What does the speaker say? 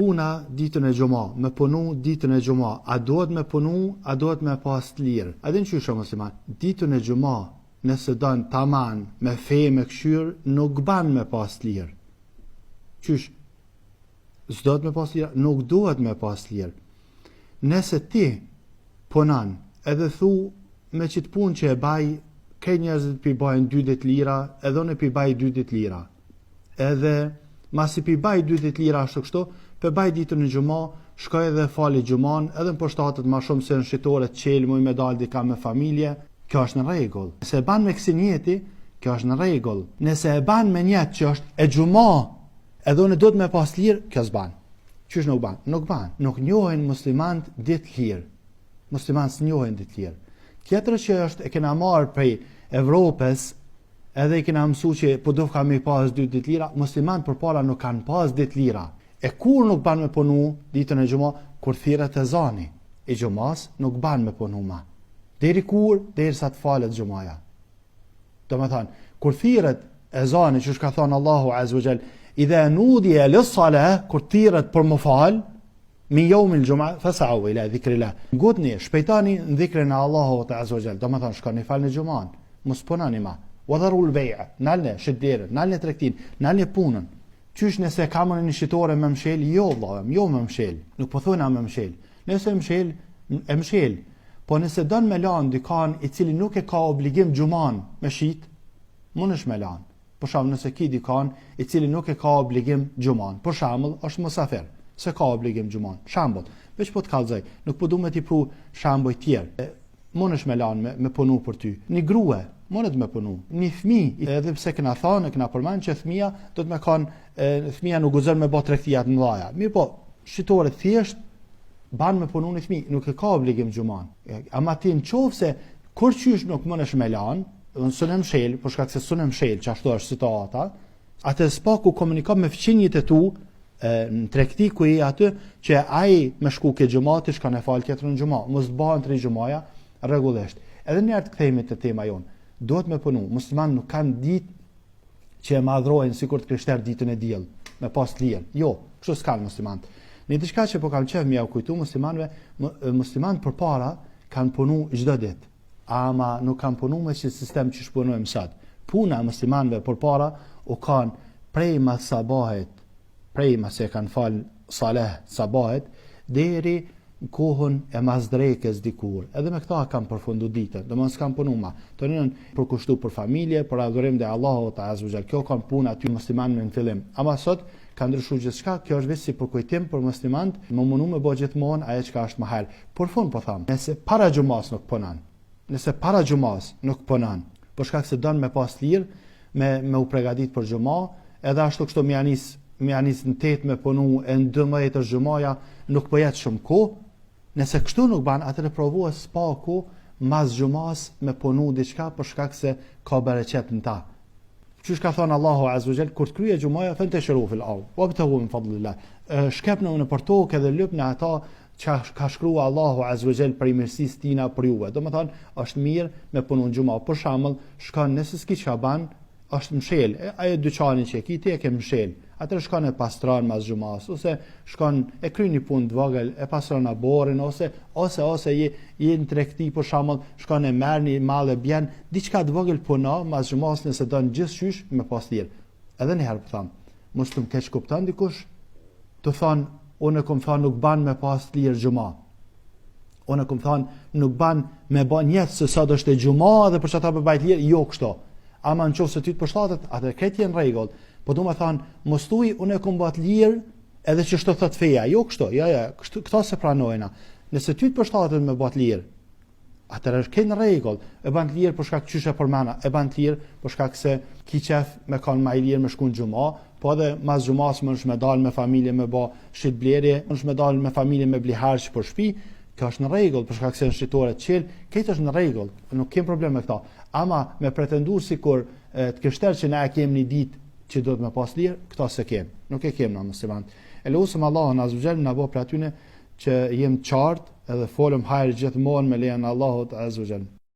puna ditën e xhumë, me punu ditën e xhumë, a duhet me punu, a duhet me pas të lirë? A din çysh musliman? Ditën e xhumë, nëse don taman me fe me këshyr, nuk ban me pas të lirë. Qysh? S'dohet me pas lirë? Nuk duhet me pas lirë. Nëse ti punon, edhe thu me qitë punë që e baj, ke njerëzit pi bajnë 2 ditë lira, edhe unë pi baj 2 ditë lira. Edhe masi pi baj 2 ditë lira ashtu kështu, pe baj ditën e xhumë, shkoj edhe fali xhumën, edhe në poshtatet ma shumë se në shitore të qelë, muj me dalë dika me familje, kjo është në rregull. Nëse e ban me kësi njeti, kjo është në rregull. Nëse e ban me njetë që është e xhumë, edhe unë duhet me pas lirë, kjo s'ban. Qysh nuk ban? Nuk ban. Nuk njohin muslimant ditë lirë. Muslimant s'njohin ditë lirë. Tjetër që është e kena marë prej Evropës, edhe i kena mësu që po do ka me pas 2 ditë lira, muslimant përpara nuk kanë pas ditë lira. E kur nuk ban me punu ditën e xhumë, kur thirret ezani i xhumës, nuk ban me punu ma. Deri kur? Derisa të falet xhumaja. Do me thënë, kur thirret ezani, që ka thënë Allahu Azza wa Jall, idha nudiya lis-salah, kur thirret për më fal, min yawm al-jum'a fas'u ila dhikrillah. Ngutni, shpejtani në dhikrin e Allahut Azza wa Jall. Do me thënë, shkoni falni xhumën, mos punoni ma. Wadharu al-bay'a, nalne shedderën, nalne tregtin, nalne punën. Qysh nëse kamën një shitore me mshel? Jo, vëllai, jo me mshel. Nuk po thona me mshel. Nëse mshel, e mshel. Po nëse don me lan dikan i cili nuk e ka obligim xhuman me shit, mundesh me lan. Për shembull, nëse ki dikan i cili nuk e ka obligim xhuman, për shembull, është musafir, se ka obligim xhuman. Shembull, veç po të kallzoj, nuk po duam të pru shembuj tjerë. Mundesh me lan me punu për ty. Një grua mundet me punu. Një fëmijë, edhe pse kena thënë, kena përmend që fëmia do të më kanë fëmia nuk guxon me bë tregtia të mëdha. Mirë po, shitore thjesht ban me punu një fëmijë, nuk e ka obligim xhuman. Ama ti nëse kur qysh nuk mundesh me lan, unë sunem shel, për shkak se sunem shel, që ashtu është situata, atë spaku komunikon me fëqinjit e tu, në tregti ku i aty, që ai me shku ke xhumati shkon e fal tjetër në xhumë, mos bëhen 3 xhumaja rregullisht. Edhe një herë të kthehemi te tema jon. Duhet me punu. Musliman nuk kanë ditë që e madhrojnë sikur të krishterë ditën e diell, me pas lirë. Jo, kështu s'kan muslimanët. Në diçka që po kam qef më u kujtu muslimanëve, muslimanët përpara kanë punu çdo ditë, ama nuk kanë punu me çë sistem që shpunojmë sot. Puna e muslimanëve përpara u kanë prej mas sabahet, prej mas e kanë fal salah sabahet deri kohën e mazdrekës dikur. Edhe me këta kam përfundu ditën, do mos kam punu ma. Të njën për kushtu për familje, për adhurim dhe Allahut Azza wa Jall. Kjo kanë punë aty muslimanëve në fillim. Ama sot ka ndryshu gjithçka, kjo është vetëm si për kujtim për muslimanët, më mundu me bëj gjithmonë ajo që është më herë. Por fund po them, nëse para xhumas nuk punon, nëse para xhumas nuk punon, për shkak se don me pas lirë, me u përgatit për xhumë, edhe ashtu kështu më janis në 8 me punu e në 12 xhumaja, nuk po jetë shumë kohë. Nëse kështu nuk ban, atëre provohet spaku mas xhumas me punu diçka për shkak se ka bereqet në ta. Qysh ka thënë Allahu Azza wa Jall, kur të kryej xhumaja fantashru fil ard wabtaghu min fadlillah. Shkepni në portokë dhe lypni ata që ka shkruar Allahu Azza wa Jall për mirësisë tina për juve. Domethënë, është mirë me punu në xhumë. Për shembull, shkon nëse s'ki çka ban, është mshel, ajo dyqanin që ki ti e ke mshel. Atëherë shkon e pastron mas xhumas, ose shkon e kryen një punë të vogël, e pastron aborrin, ose je në tregti për shembull, shkon e merr një mall e bjen, diçka të vogël puno mas xhumas nëse don gjithçysh me pas lirë. Edhe një herë po them, mos të më keq kupton dikush, të thon unë kam thënë nuk ban me pas lirë xhuma. Unë kam thënë nuk ban me bën jetë se sot është e xhuma dhe për çata po bajt lirë, jo kështu. Ama nëse ty të përshtatet, atë këtë në rregull. Po do më thonë, mos thuj unë e kam bët lirë edhe që shto thot feja. Jo kështu, ja, këto se pranojna. Nëse ty të përshtatet me bët lirë, atëherë është këtë në rregull. E ban të lirë për shkak qyshe përmana, e ban të lirë për shkak se ki qef me kanë më i lirë me shku në xhumë, po edhe mas xhumas më është me dalë me familje me bë shit blerje, më është me dalë me familje me bli harç për shtëpi. Kjo është në rregull për shkak se në shitore të qel, këtë është në rregull, nuk kem problem me këto. Ama me pretenduar sikur të krishterë që na e kemi një ditë që do të më pas lirë, këto se kem. Nuk e kem në musliman. E lutem Allahun Azza wa Jall na bëj për atyne që jem qartë edhe folëm hajër gjithmonë me lejen e Allahut Azza wa Jall.